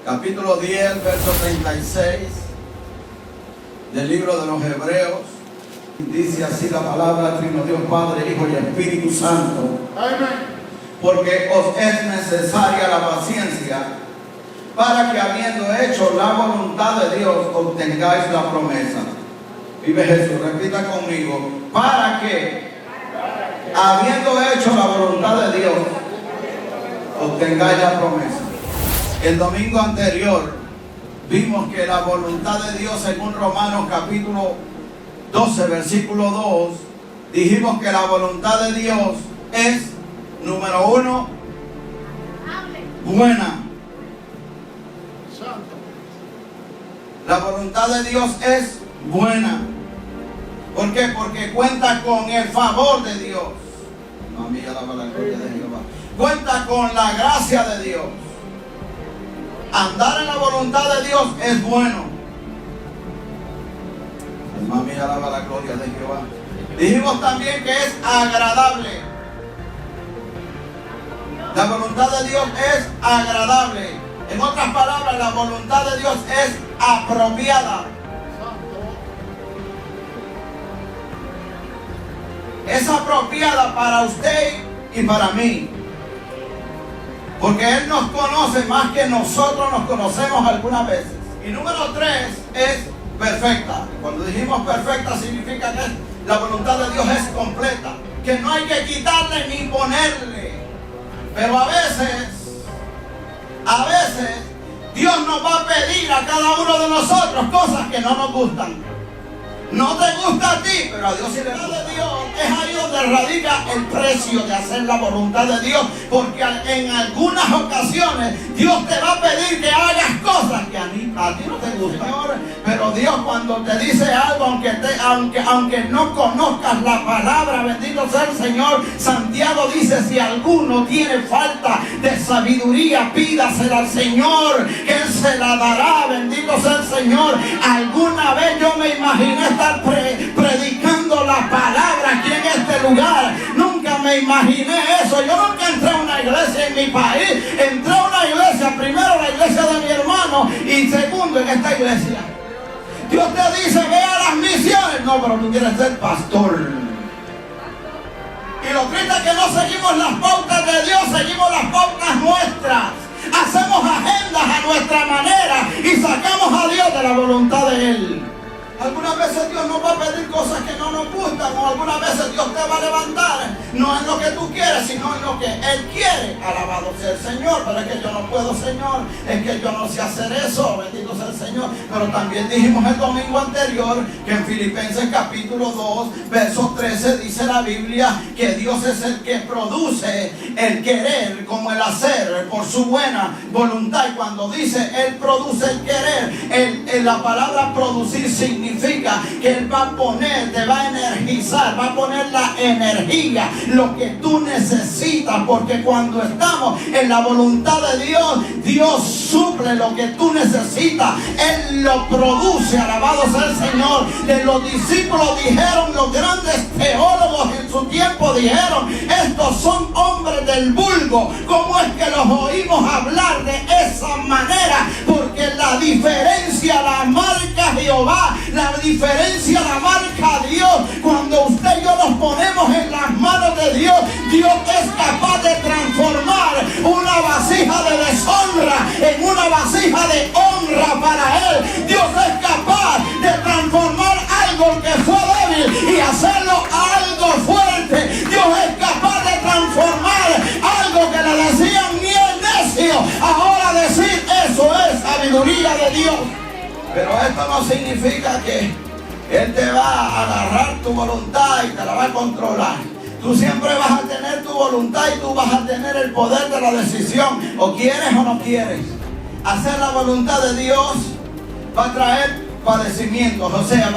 capítulo 10, verso 36 del libro de los Hebreos. Dice así la palabra: Trino Dios Padre, Hijo y Espíritu Santo. Amén. Porque os es necesaria la paciencia, para que habiendo hecho la voluntad de Dios, obtengáis la promesa. Vive Jesús, repita conmigo: para que habiendo hecho la voluntad de Dios, obtengáis la promesa. El domingo anterior vimos que la voluntad de Dios, según Romanos capítulo 12, versículo 2, dijimos que la voluntad de Dios es, número 1, buena. La voluntad de Dios es buena. ¿Por qué? Porque cuenta con el favor de Dios. Mami, alaba la gloria de Jehová. Cuenta con la gracia de Dios. Andar en la voluntad de Dios es bueno. Mami, alaba la gloria de Jehová. Dijimos también que es agradable. La voluntad de Dios es agradable. En otras palabras, la voluntad de Dios es apropiada. Es apropiada para usted y para mí. Porque Él nos conoce más que nosotros nos conocemos algunas veces. Y número 3 es perfecta. Cuando dijimos perfecta significa que la voluntad de Dios es completa. Que no hay que quitarle ni ponerle. Pero a veces Dios nos va a pedir a cada uno de nosotros cosas que no nos gustan. No te gusta a ti, pero a Dios sí le gusta. De Dios es ahí donde radica el precio de hacer la voluntad de Dios, porque en algunas ocasiones Dios te va a pedir que hagas cosas que a ti no te gustan. Pero Dios, cuando te dice algo, aunque no conozcas la palabra, bendito sea el Señor, Santiago dice: si alguno tiene falta de sabiduría, pídasela al Señor, que Él se la dará. Bendito sea el Señor. Alguna vez yo me imaginé estar predicando la palabra aquí en este lugar. Nunca me imaginé eso. Yo nunca entré a una iglesia en mi país. Entré a una iglesia, primero la iglesia de mi hermano y segundo en esta iglesia. Dios te dice: ve a las misiones. No, pero tú quieres ser pastor. Y lo triste es que no seguimos las pautas de Dios, seguimos las pautas nuestras. Hacemos agendas a nuestra manera y sacamos a Dios de la voluntad de Él. Algunas veces Dios nos va a pedir cosas que no nos gustan, o algunas veces Dios te va a levantar, no en lo que tú quieres, sino en lo que Él quiere. Alabado sea el Señor. Pero es que yo no puedo, Señor, es que yo no sé hacer eso. Bendito sea el Señor. Pero también dijimos el domingo anterior que en Filipenses capítulo 2, verso 13 dice la Biblia que Dios es el que produce el querer como el hacer por su buena voluntad. Y cuando dice Él produce el querer, la palabra producir significa que Él va a poner, te va a energizar, va a poner la energía, lo que tú necesitas, porque cuando estamos en la voluntad de Dios, Dios suple lo que tú necesitas, Él lo produce. Alabado sea el Señor. De los discípulos dijeron, los grandes teólogos en su tiempo dijeron: estos son hombres del vulgo. ¿Cómo es que los oímos hablar de esa manera? Porque la diferencia la marca Jehová, la diferencia la marca Dios. Cuando usted y yo nos ponemos en las manos de Dios, Dios es capaz de transformar una vasija de deshonra en una vasija de honra para Él. Dios es capaz de transformar algo que fue débil y hacerlo algo fuerte. Dios es capaz de transformar algo que le decían ni el necio, ahora decir: eso es sabiduría de Dios. Pero esto no significa que Él te va a agarrar tu voluntad y te la va a controlar. Tú siempre vas a tener tu voluntad y tú vas a tener el poder de la decisión. O quieres o no quieres. Hacer la voluntad de Dios va a traer padecimientos. O sea,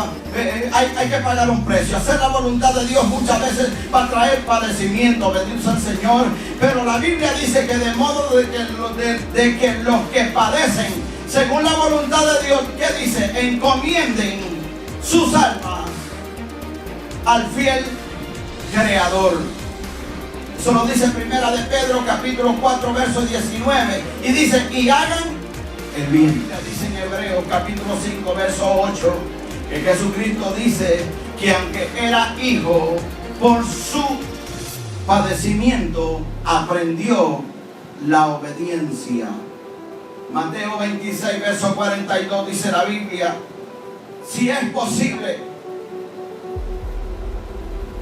hay que pagar un precio. Hacer la voluntad de Dios muchas veces va a traer padecimiento. Bendito sea el Señor. Pero la Biblia dice que de modo de que los que padecen según la voluntad de Dios, ¿qué dice? Encomienden sus almas al fiel Creador. Eso lo dice Primera de Pedro capítulo 4 verso 19. Y dice: y hagan el bien. Dice en Hebreos capítulo 5 verso 8 que Jesucristo dice que aunque era hijo, por su padecimiento aprendió la obediencia. Mateo 26 verso 42 dice la Biblia: si es posible,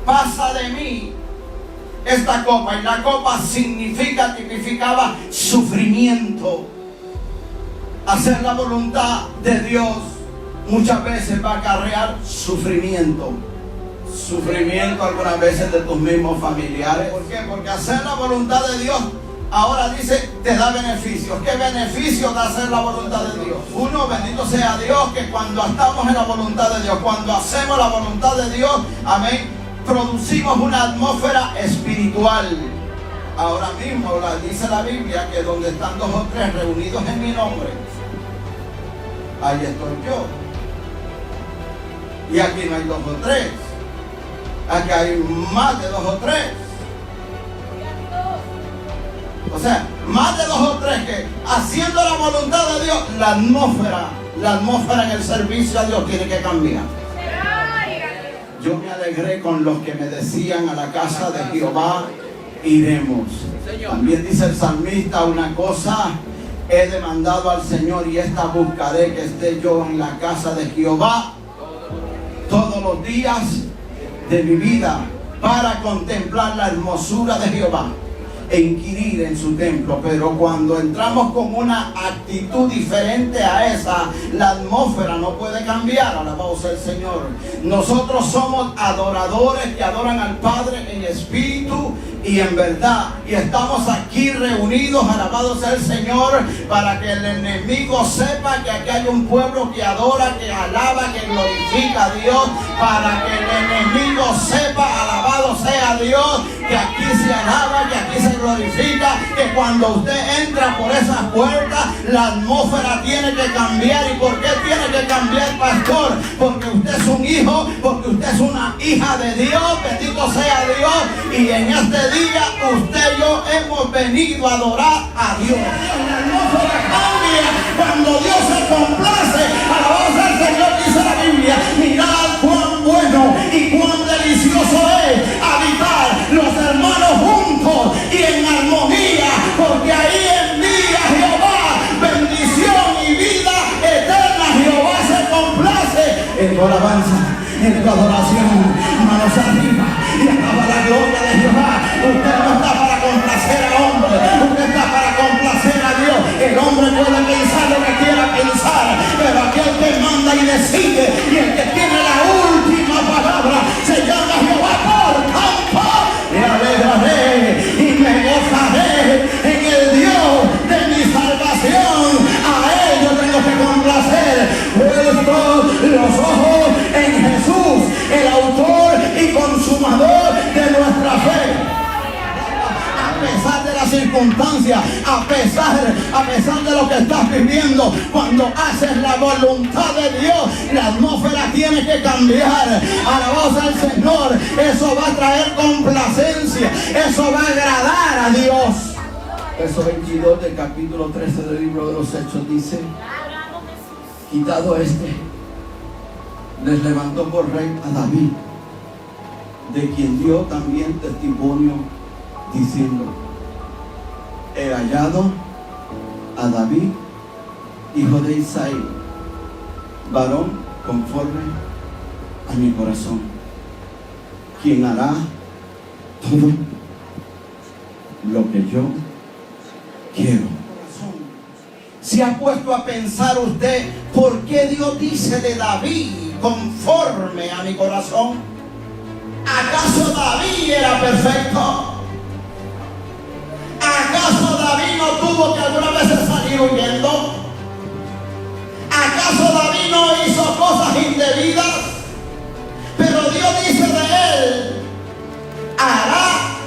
pasa de mí esta copa. Y la copa tipificaba sufrimiento. Hacer la voluntad de Dios muchas veces va a acarrear sufrimiento. Sufrimiento algunas veces de tus mismos familiares. ¿Por qué? Porque hacer la voluntad de Dios, ahora dice, te da beneficios. ¿Qué beneficios da hacer la voluntad de Dios? Uno, bendito sea Dios, que cuando estamos en la voluntad de Dios, cuando hacemos la voluntad de Dios, amén, producimos una atmósfera espiritual. Ahora mismo dice la Biblia que donde están 2 o 3 reunidos en mi nombre, ahí estoy yo. Y aquí no hay 2 o 3. Aquí hay más de 2 o 3. O sea, más de 2 o 3 que haciendo la voluntad de Dios, la atmósfera en el servicio a Dios tiene que cambiar. Yo me alegré con los que me decían: a la casa de Jehová iremos. También dice el salmista: una cosa he demandado al Señor y esta buscaré, que esté yo en la casa de Jehová todos los días de mi vida, para contemplar la hermosura de Jehová e inquirir en su templo. Pero cuando entramos con una actitud diferente a esa, la atmósfera no puede cambiar. Alabado sea el Señor. Nosotros somos adoradores que adoran al Padre en espíritu y en verdad, y estamos aquí reunidos, alabado sea el Señor, para que el enemigo sepa que aquí hay un pueblo que adora, que alaba, que glorifica a Dios, para que el enemigo sepa, alabado sea Dios, que aquí se alaba, que aquí se glorifica, que cuando usted entra por esas puertas, la atmósfera tiene que cambiar. ¿Y por qué tiene que cambiar, pastor? Porque usted es un hijo, porque usted es una hija de Dios, bendito sea Dios, y en este día usted y yo hemos venido a adorar a Dios. La atmósfera cambia cuando Dios se complace. Alabado sea el Señor, dice la Biblia: mirad cuán bueno y cuán delicioso es habitar los hermanos juntos y en armonía, porque ahí envía Jehová bendición y vida eterna. Jehová se complace en tu alabanza, en tu adoración. Manos arriba y acaba la gloria de Jehová. Usted no está para complacer a hombre, usted está para complacer a Dios. El hombre puede pensar lo que quiera pensar, pero aquel que manda y decide y el que tiene la última palabra se llama Jehová. Por tanto, me alegraré y me gozaré en el Dios de mi salvación. A él yo tengo que complacer. Puesto los ojos en Jesús, el autor y consumador de nuestra fe. A pesar de las circunstancias, a pesar de lo que estás viviendo, cuando haces la voluntad de Dios, la atmósfera tiene que cambiar. Alabado sea el Señor. Eso va a traer complacencia, eso va a agradar a Dios. Verso 22 del capítulo 13 del libro de los Hechos dice: quitado les levantó por rey a David, de quien dio también testimonio diciendo: he hallado a David, hijo de Isaí, varón conforme a mi corazón, quien hará todo lo que yo quiero. ¿Se ha puesto a pensar usted por qué Dios dice de David conforme a mi corazón? ¿Acaso David era perfecto? ¿Acaso David no tuvo que algunas veces salir huyendo? ¿Acaso David no hizo cosas indebidas? Pero Dios dice de él: hará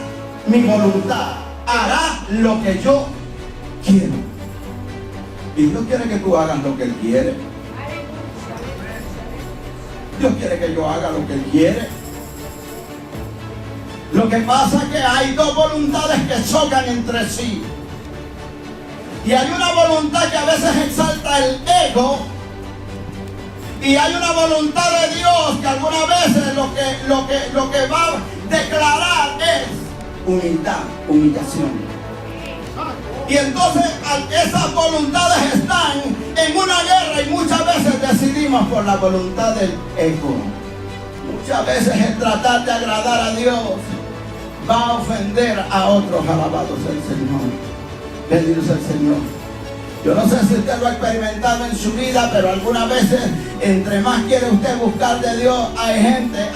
mi voluntad, hará lo que yo quiero. Y Dios quiere que tú hagas lo que Él quiere. Dios quiere que yo haga lo que Él quiere. Lo que pasa es que hay dos voluntades que chocan entre sí. Y hay una voluntad que a veces exalta ego y hay una voluntad de Dios que algunas veces lo que va a declarar es humildad, humillación. Y entonces esas voluntades están en una guerra y muchas veces decidimos por la voluntad del ego. Muchas veces el tratar de agradar a Dios va a ofender a otros. Alabado sea el Señor. Bendito sea el Señor. Yo no sé si usted lo ha experimentado en su vida, pero algunas veces, entre más quiere usted buscar de Dios, hay gente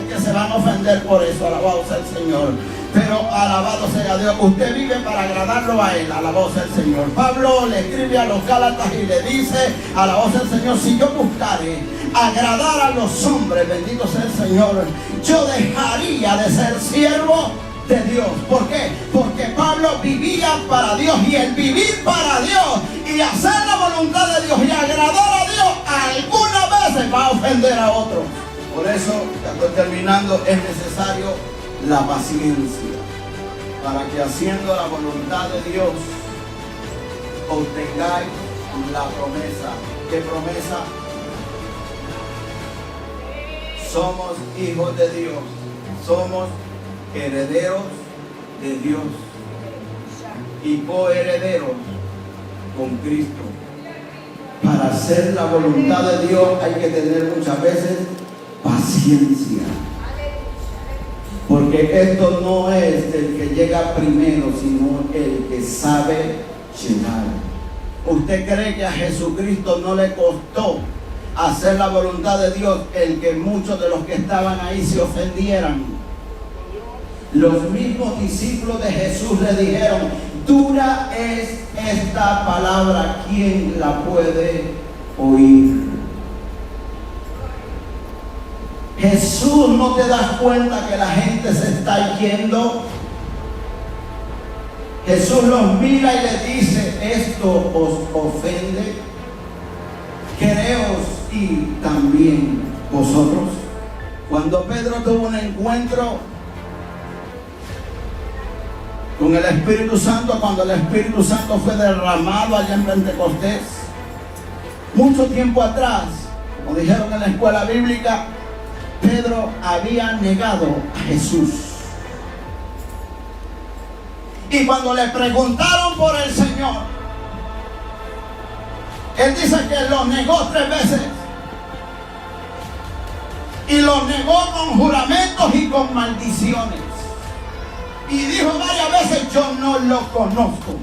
que se van a ofender por eso. Alabado sea el Señor. Pero alabado sea Dios, usted vive para agradarlo a Él. Alabado sea el Señor. Pablo le escribe a los Gálatas y le dice, alabado sea el Señor, si yo buscare agradar a los hombres, bendito sea el Señor, yo dejaría de ser siervo de Dios. ¿Por qué? Porque Pablo vivía para Dios, y el vivir para Dios y hacer la voluntad de Dios y agradar a Dios algunas veces va a ofender a otros. Por eso, ya estoy terminando, es necesario la paciencia para que haciendo la voluntad de Dios obtengáis la promesa. ¿Qué promesa? Somos hijos de Dios, somos herederos de Dios y coherederos con Cristo. Para hacer la voluntad de Dios hay que tener muchas veces paciencia, porque esto no es el que llega primero, sino el que sabe llegar. ¿Usted cree que a Jesucristo no le costó hacer la voluntad de Dios el que muchos de los que estaban ahí se ofendieran? Los mismos discípulos de Jesús le dijeron, dura es esta palabra, ¿quién la puede oír? Jesús, ¿no te das cuenta que la gente se está yendo? Jesús los mira y les dice, ¿esto os ofende? Creos y también vosotros. Cuando Pedro tuvo un encuentro con el Espíritu Santo, cuando el Espíritu Santo fue derramado allá en Pentecostés, mucho tiempo atrás, como dijeron en la escuela bíblica, Pedro había negado a Jesús. Y cuando le preguntaron por el Señor, él dice que lo negó 3 veces. Y lo negó con juramentos y con maldiciones. Y dijo varias veces, yo no lo conozco.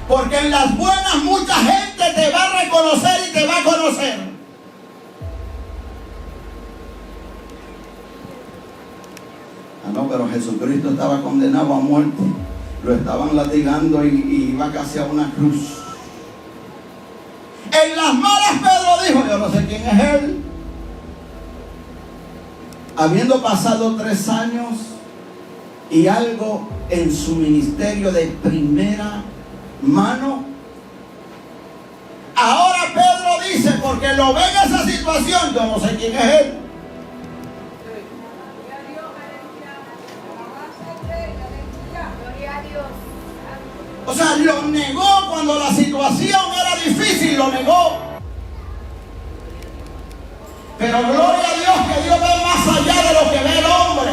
Porque en las buenas mucha gente te va a reconocer y te va a conocer. Ah, no, pero Jesucristo estaba condenado a muerte. Lo estaban latigando y iba casi a una cruz. En las malas Pedro dijo, yo no sé quién es él. Habiendo pasado 3 años y algo en su ministerio de primera mano, ahora Pedro dice, porque lo ve en esa situación, yo no sé quién es él. O sea, lo negó cuando la situación era difícil, lo negó. Pero gloria a Dios que Dios ve más allá de lo que ve el hombre.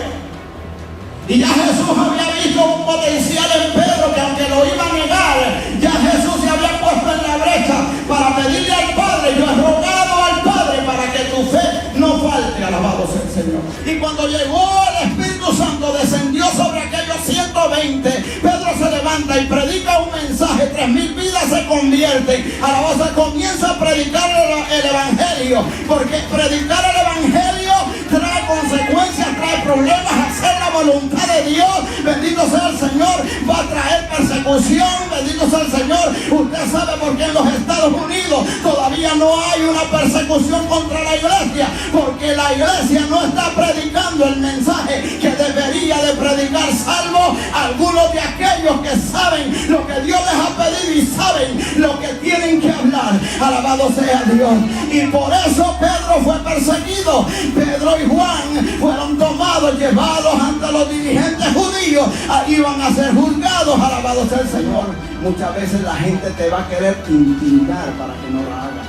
Y ya Jesús había visto un potencial en Pedro, que aunque lo iba a negar, ya Jesús se había puesto en la brecha para pedirle al Padre, yo he rogado al Padre para que tu fe no falte. Alabado sea el Señor. Y cuando llegó el Espíritu Santo, descendió sobre aquellos 120, Pedro se levanta y predica un mensaje, 3,000 vidas se convierten. Alabado sea, comienza a predicar el Evangelio, porque predicar el Evangelio trae consecuencias, trae problemas. Hacer la voluntad de Dios, bendito sea el Señor, va a traer persecución, bendito sea el Señor. Usted sabe por qué en los Estados Unidos todavía no hay una persecución contra la iglesia, porque la iglesia no está predicando el mensaje que debería de predicar, salvo algunos de aquellos que saben lo que Dios les ha pedido y saben lo que tienen que hablar. Alabado sea Dios. Y por eso Pedro fue perseguido. Pedro y Juan fueron tomados, llevados ante los dirigentes judíos, iban a ser juzgados. Alabado sea el Señor. Muchas veces la gente te va a querer intimidar para que no la hagas.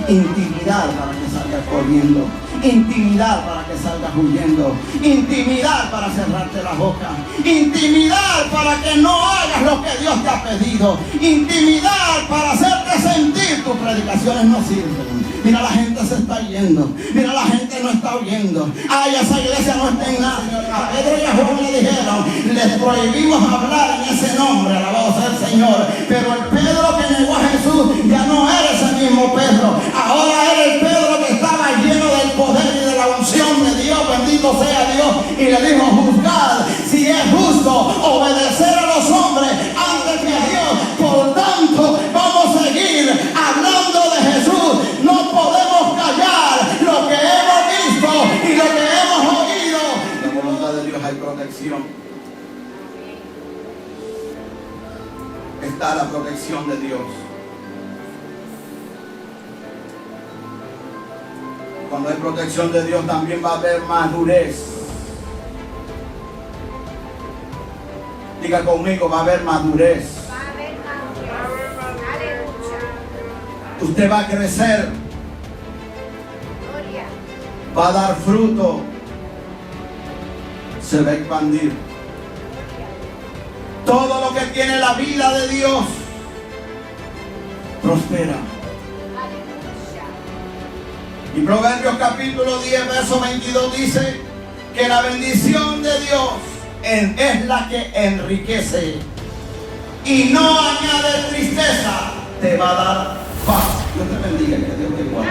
Intimidar para que salgas corriendo, intimidar para que salgas huyendo, intimidar para cerrarte la boca, intimidar para que no hagas lo que Dios te ha pedido, intimidar para hacerte sentir tus predicaciones no sirven. Mira, la gente se está yendo, mira, la gente no está oyendo. Ay, esa iglesia no está en nada. A Pedro y a Juan le dijeron, les prohibimos hablar en ese nombre, alabado sea el Señor. Pero el Pedro que negó a Jesús ya no era ese mismo Pedro. Ahora era el Pedro que estaba lleno del poder y de la unción de Dios. Bendito sea Dios. Y le dijo, juzgad si es justo obedecer a los hombres antes que a Dios. Por tanto, vamos a seguir hablando de Jesús. No podemos callar lo que hemos visto y lo que hemos oído. En la voluntad de Dios hay protección. Está la protección de Dios. Cuando hay protección de Dios también va a haber madurez. Diga conmigo, va a haber madurez. Usted va a crecer. Va a dar fruto. Se va a expandir. Todo lo que tiene la vida de Dios prospera. Y Proverbios capítulo 10, verso 22 dice que la bendición de Dios es la que enriquece y no añade tristeza, te va a dar paz. Dios te bendiga, que Dios te guarde.